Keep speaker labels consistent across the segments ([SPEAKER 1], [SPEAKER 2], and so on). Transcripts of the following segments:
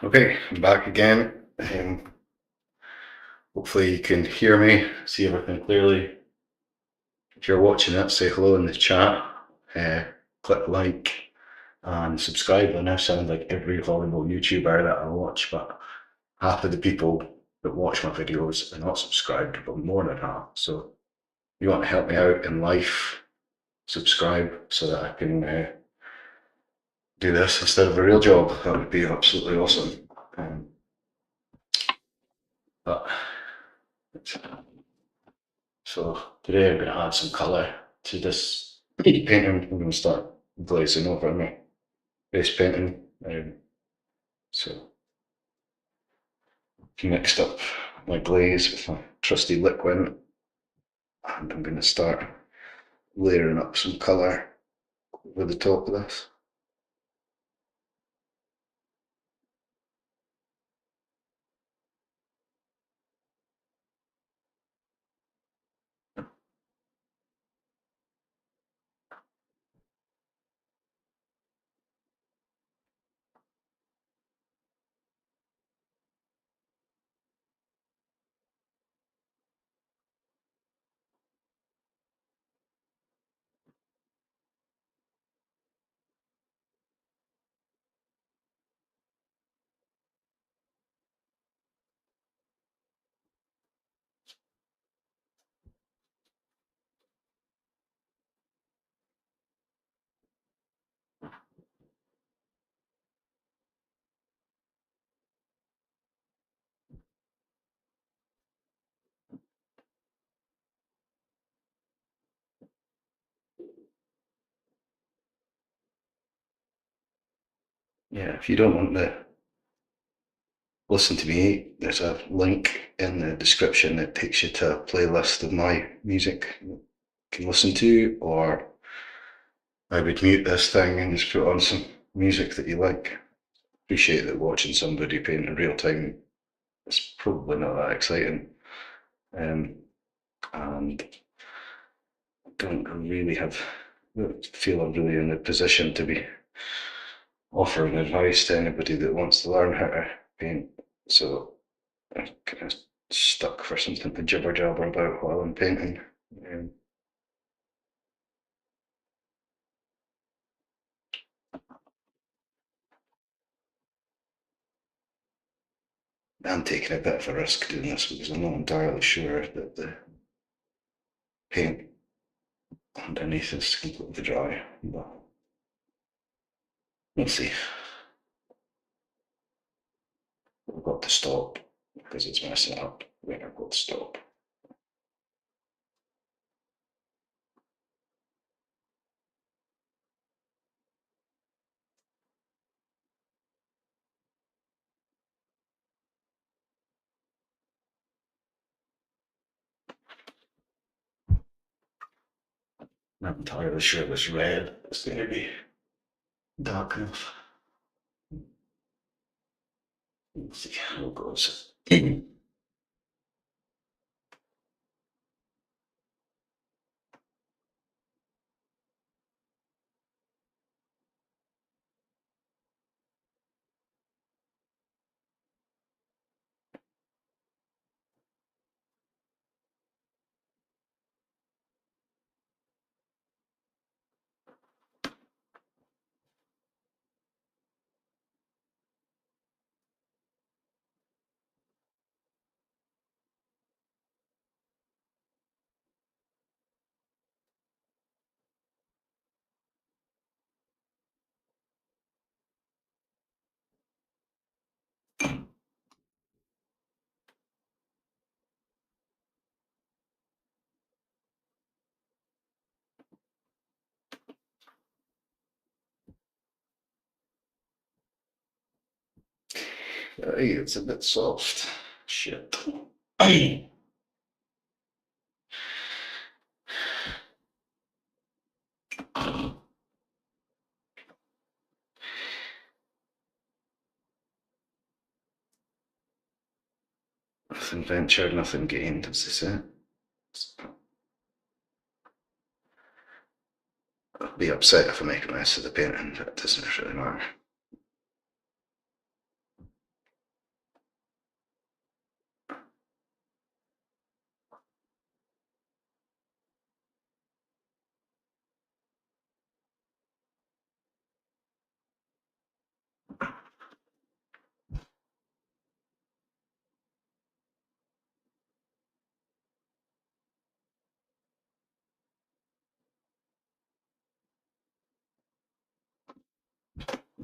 [SPEAKER 1] Okay, I'm back again. Hopefully you can hear me, see everything clearly. If you're watching it, say hello in the chat, uh, click like and subscribe. I now sound like every volleyball YouTuber that I watch, but half of the people that watch my videos are not subscribed, but more than half. So if you want to help me out in life, subscribe so that I can do this instead of a real job. That would be absolutely awesome. But So today I'm going to add some colour to this painting. I'm going to start glazing over my base painting. So mixed up my glaze with my trusty liquid, and I'm going to start layering up some colour over the top of this. Yeah, if you don't want to listen to me, there's a link in the description that takes you to a playlist of my music you can listen to, or I would mute this thing and just put on some music that you like. Appreciate that watching somebody paint in real time is probably not that exciting. And I don't really feel I'm really in a position to be offering advice to anybody that wants to learn how to paint. So I'm kind of stuck for something to jibber jabber about while I'm painting. Um, I'm taking a bit of a risk doing this because I'm not entirely sure that the paint underneath is completely dry, but we'll see. I've got to stop because it's messing up when I've got to stop. Not entirely sure this red is going to be dark enough. Let's see how it goes. Hey, it's a bit soft. Shit. Nothing ventured, nothing gained, as they say. I'll be upset if I make a mess of the painting, but it doesn't really matter.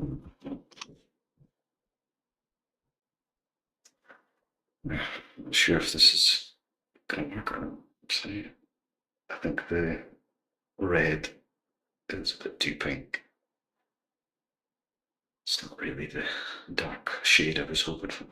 [SPEAKER 1] I'm not sure if this is going to work or not. See, I think the red is a bit too pink. It's not really the dark shade I was hoping for.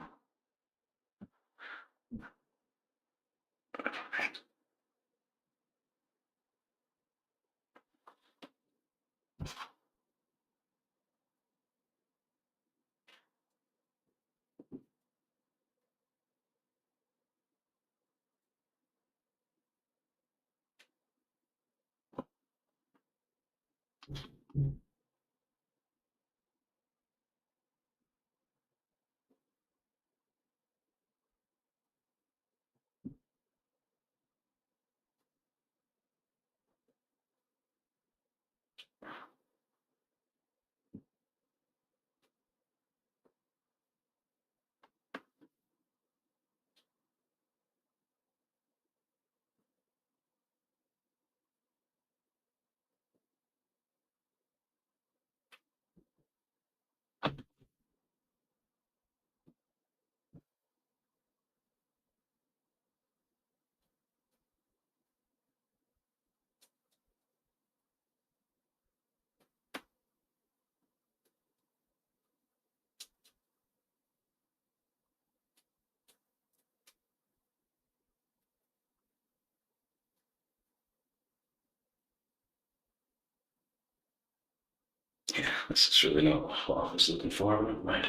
[SPEAKER 1] Yeah, this is really not what I was looking for, but right.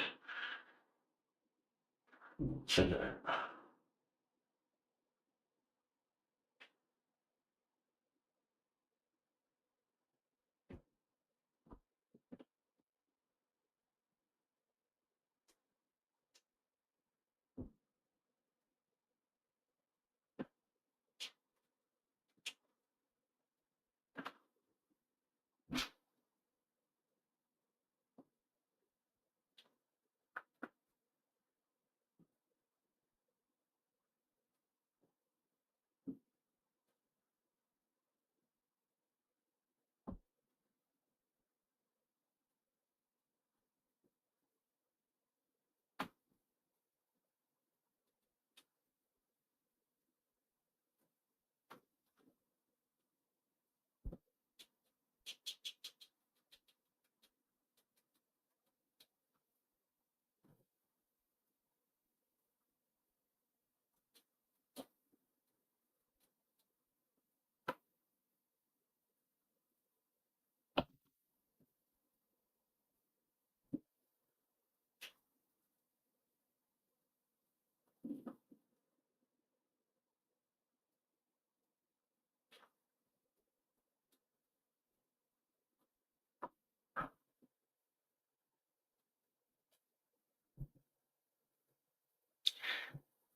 [SPEAKER 1] Figure it out.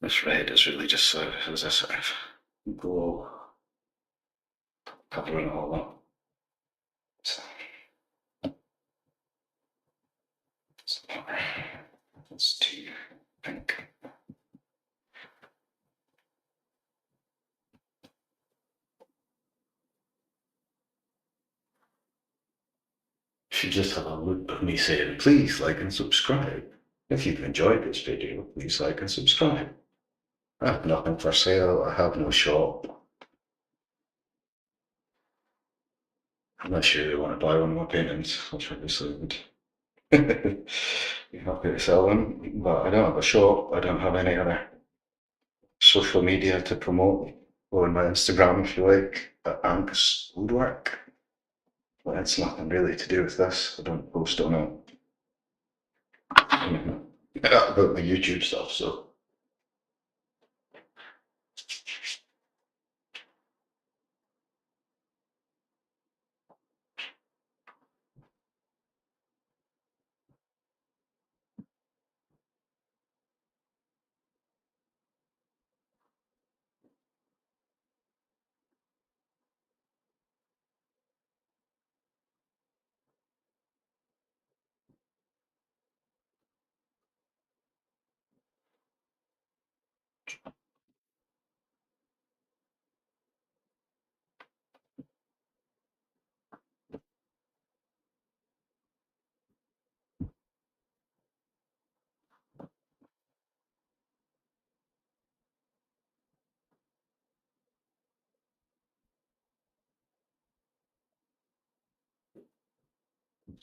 [SPEAKER 1] This red is really just as a sort of glow, covering it all up. So, it's too pink. Should just have a loop of me saying, please like and subscribe. If you've enjoyed this video, please like and subscribe. I have nothing for sale, I have no shop. Unless you really want to buy one of my paintings, which obviously would be happy to sell them. But I don't have a shop, I don't have any other social media to promote. Go on my Instagram if you like, at Angus Woodwork. But it's nothing really to do with this. I don't post on it. About my YouTube stuff, so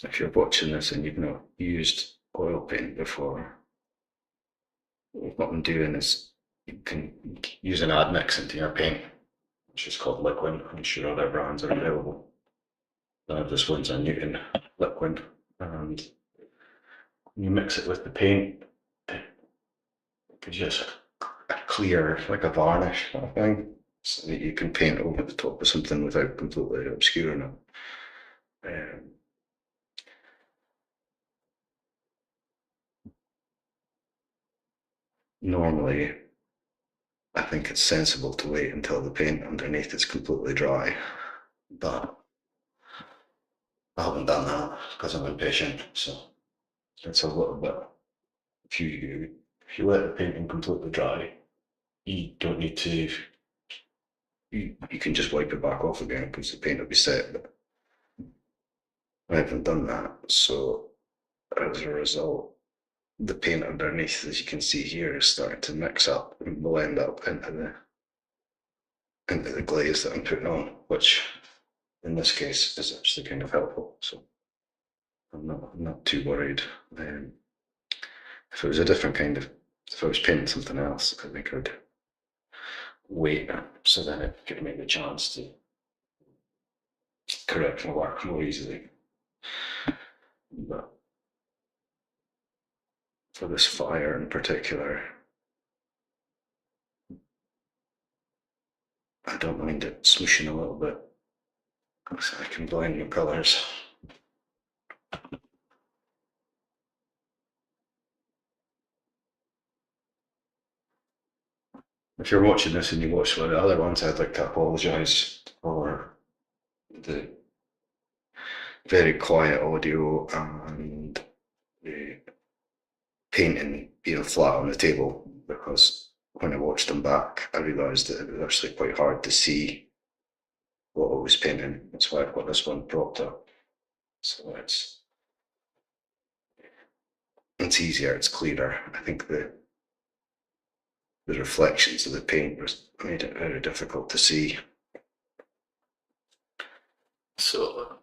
[SPEAKER 1] if you're watching this and you've not used oil paint before, what I'm doing is you can use an admix into your paint, which is called Liquin. I'm sure other brands are available. This one's a Newton Liquin, and you mix it with the paint, it gives you a clear, like a varnish kind of thing, so that you can paint over the top of something without completely obscuring it. Normally, I think it's sensible to wait until the paint underneath is completely dry, but I haven't done that because I'm impatient. So it's a little bit. If you let the painting completely dry, you don't need to. You can just wipe it back off again because the paint will be set. But I haven't done that, so as a result, the paint underneath, as you can see here, is starting to mix up and blend up into the glaze that I'm putting on, which in this case is actually kind of helpful. So I'm not too worried. If it was a different kind of, if I was painting something else, I think I'd wait so then it could make the chance to correct my work more easily. But for this fire in particular, I don't mind it smooshing a little bit so I can blend the colours. If you're watching this and you watched one of the other ones, I'd like to apologise for the very quiet audio and the painting being flat on the table, because when I watched them back, I realised that it was actually quite hard to see what I was painting. That's why I've got this one propped up. So it's easier, it's clearer. I think the reflections of the paint made it very difficult to see. So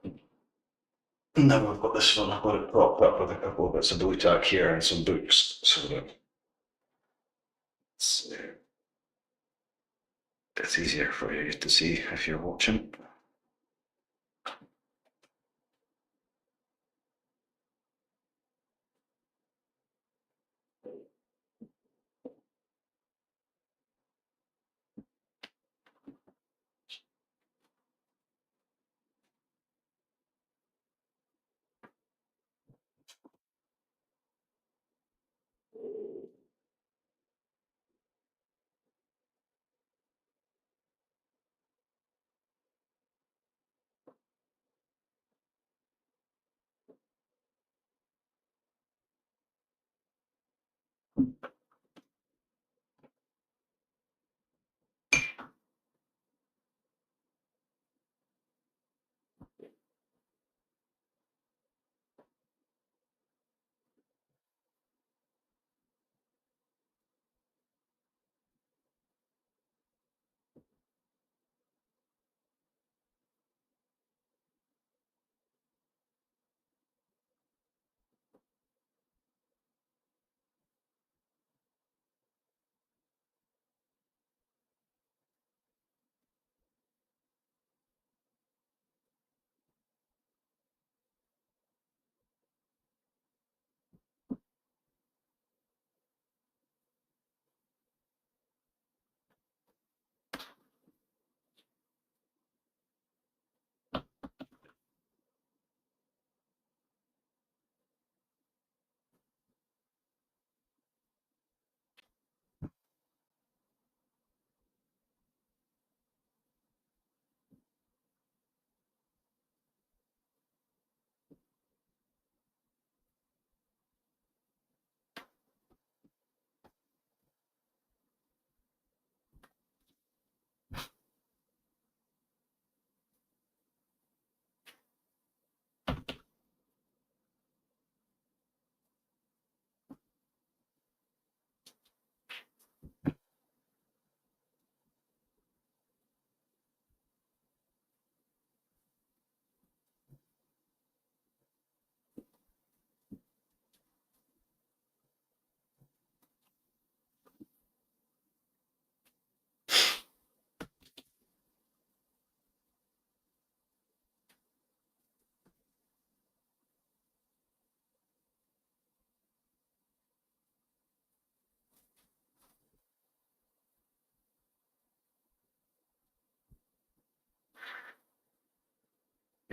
[SPEAKER 1] now I've got this one, I've got it propped up with a couple of bits of blue tack here and some books, so that it's easier for you to see if you're watching.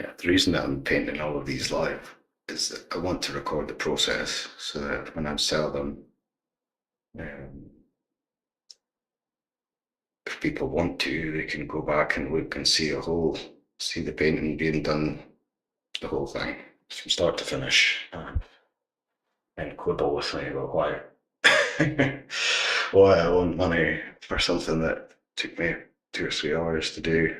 [SPEAKER 1] Yeah, the reason that I'm painting all of these live is that I want to record the process so that when I sell them, um, if people want to, they can go back and look and see the painting being done, the whole thing from start to finish, and quibble with me about why why I want money for something that took me 2 or 3 hours to do.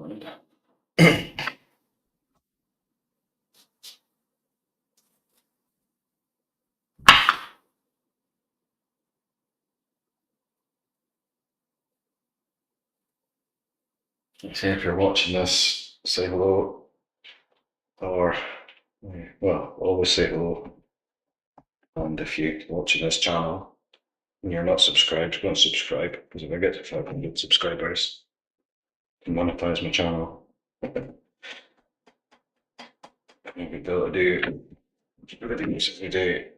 [SPEAKER 1] mind. Say if you're watching this, say hello, or well, always say hello. And if you're watching this channel and you're not subscribed, go and subscribe, because if I get to 500 subscribers, I can monetize my channel. Maybe be able to do videos every day.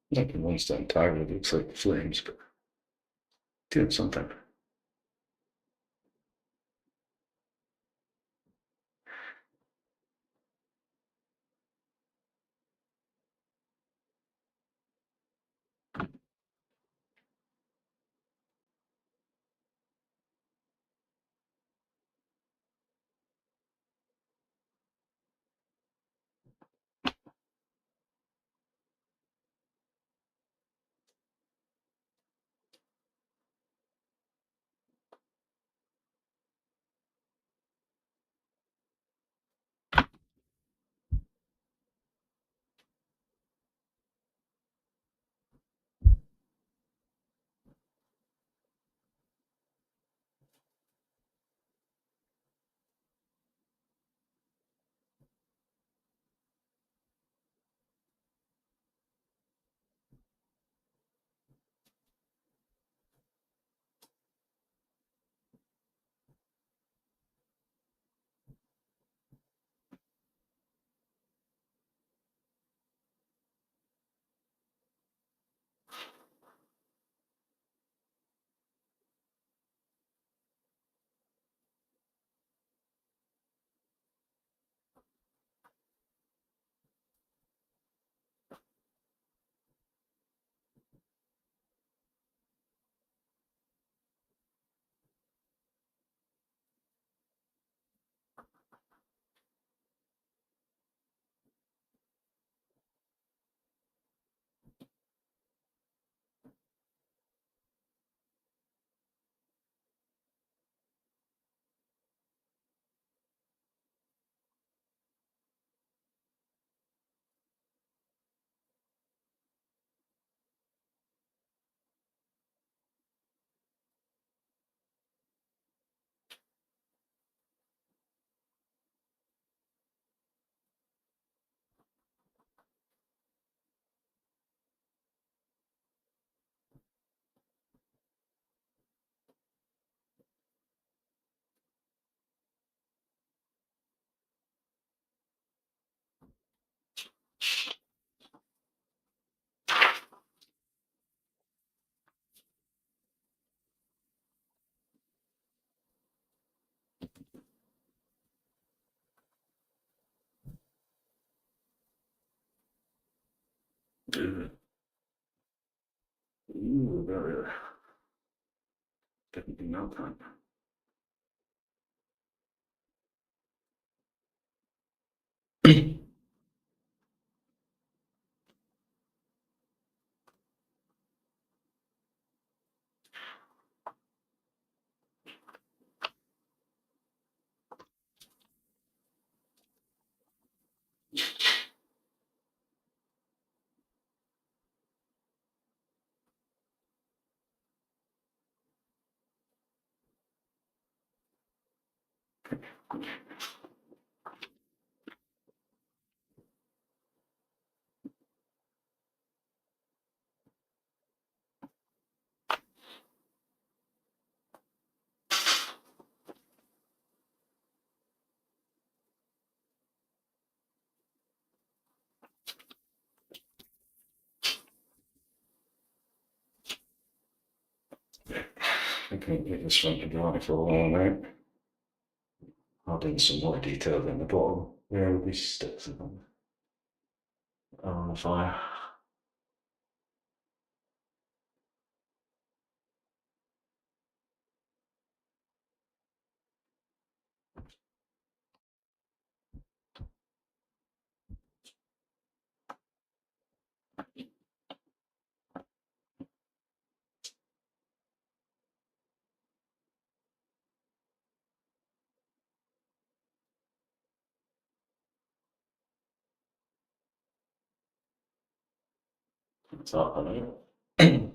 [SPEAKER 1] Not convinced that entirely looks like flames, but doing something. Ooh, that definitely not time. I can get this one to dry for a while now. I'll do some more detail in the bottom. Where are these sticks on the fire? It's up, I know.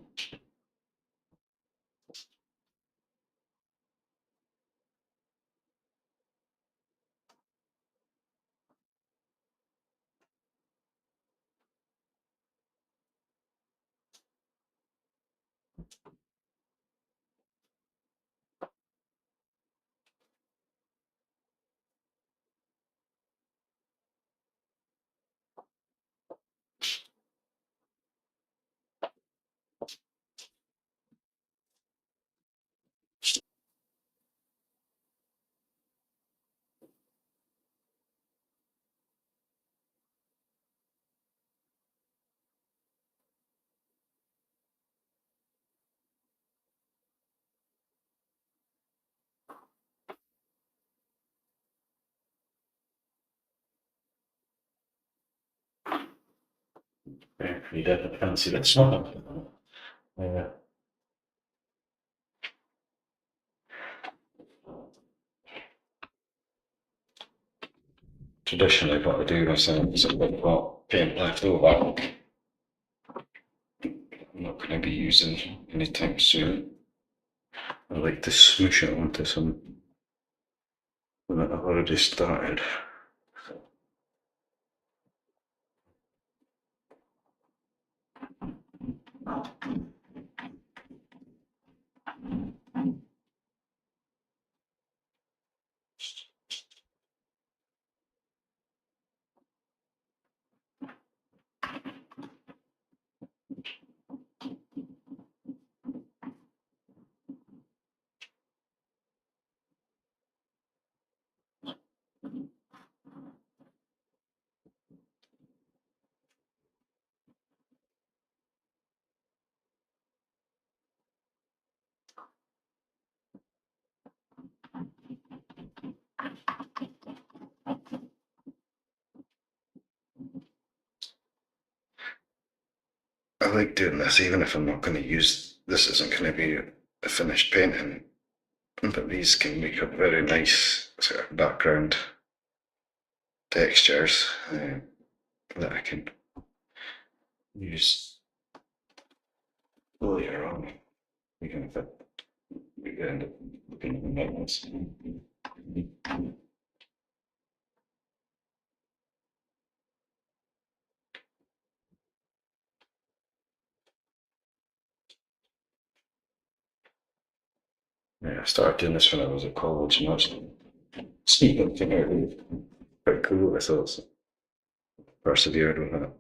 [SPEAKER 1] Yeah, you definitely fancy this one. Yeah. Traditionally, what I do myself is I've got paint left over. I'm not going to be using anytime soon. I like to smoosh it onto some that I've already started. I like doing this even if I'm not going to use this isn't going to be a finished painting, but these can make up very nice sort of background textures that I can use later on, even if we end up looking at the metals. Yeah, I started doing this when I was at college and I was speaking to me quite cool. I thought persevered with that.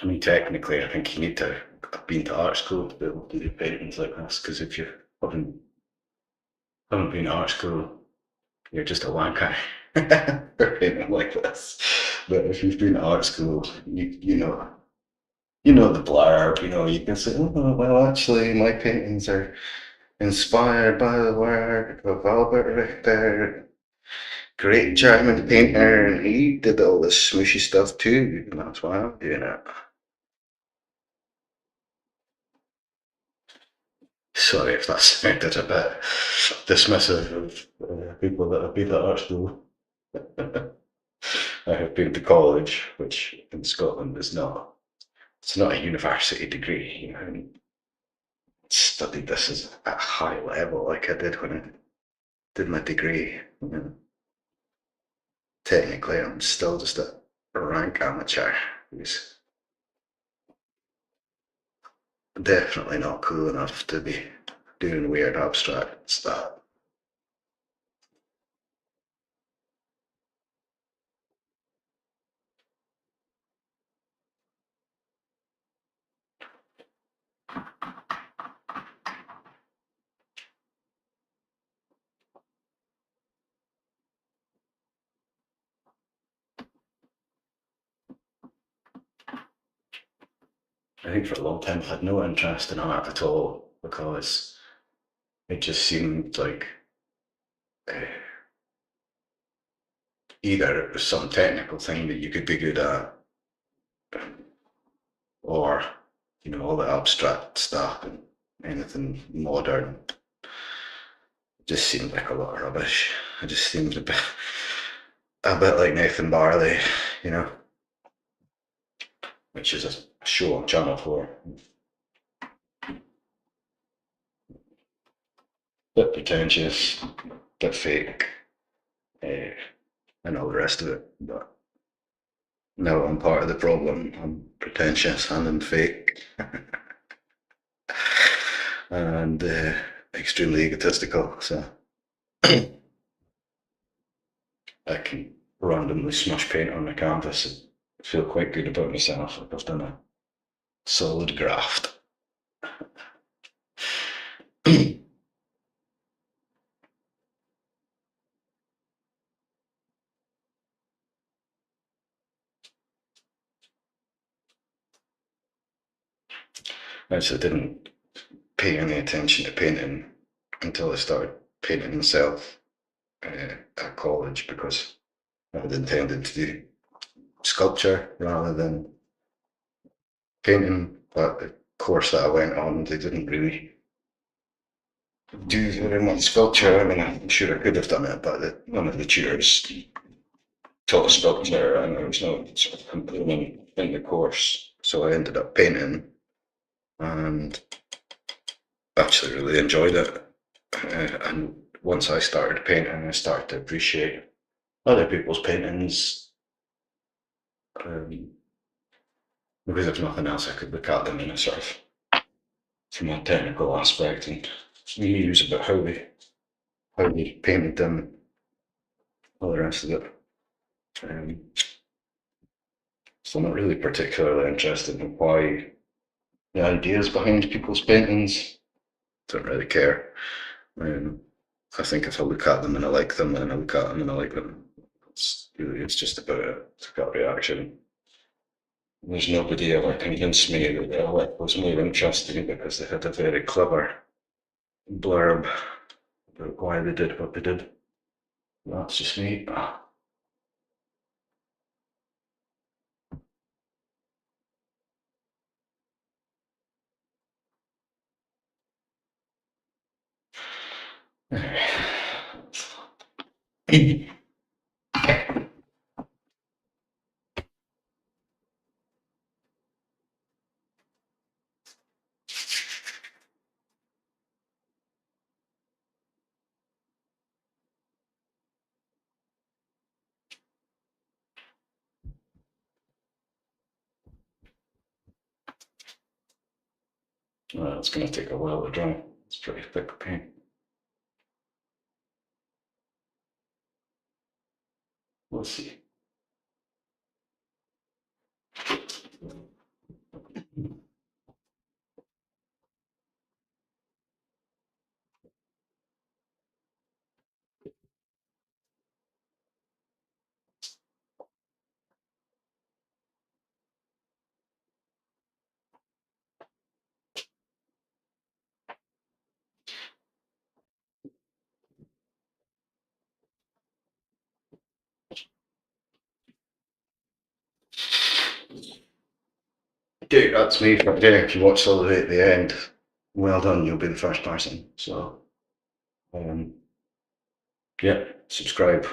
[SPEAKER 1] I mean, technically, I think you need to have been to art school to be able to do paintings like this. Because if you haven't been to art school, you're just a wanker for painting like this. But if you've been to art school, you know the blurb. You know, you can say, "Oh, well, actually, my paintings are inspired by the work of Albert Richter, great German painter, and he did all this smooshy stuff too, and that's why I'm doing it." Sorry if that sounded a bit dismissive of people that have been to art school. I have been to college, which in Scotland is not. It's not a university degree. You know, I studied this as at a high level, like I did when I did my degree. You know, technically, I'm still just a rank amateur who's definitely not cool enough to be doing weird abstract stuff. I think for a long time I had no interest in art at all because it just seemed like uh, either it was some technical thing that you could be good at, or all the abstract stuff and anything modern just seemed like a lot of rubbish. It just seemed a bit like Nathan Barley, you know, which is a show on Channel 4. Bit pretentious, bit fake, uh, and all the rest of it. But no, I'm part of the problem. I'm pretentious and I'm fake and extremely egotistical. So I can randomly smash paint on my canvas and feel quite good about myself. Like I've done a solid graft. I actually didn't pay any attention to painting until I started painting myself at college because I had intended to do sculpture rather than painting. But the course that I went on, they didn't really do very much sculpture. I mean, I'm sure I could have done it, but none of the tutors taught sculpture, and there was no sort of component in the course. So I ended up painting, and actually really enjoyed it. And once I started painting, I started to appreciate other people's paintings. Um, because if nothing else, I could look at them in a sort of from a technical aspect and muse about how they painted them, all the rest of it. Um, so I'm not really particularly interested in why the ideas behind people's paintings. Don't really care. Um, I think if I look at them and I like them, and I look at them and I like them, it's just about a gut reaction. There's nobody ever convinced me that their work was more interesting because they had a very clever blurb about why they did what they did. That's just me. It's going to take a while to dry. It's pretty thick paint. We'll see. Dude, that's me for there. If you watch all the way at the end, well done. You'll be the first person. So, yeah, subscribe.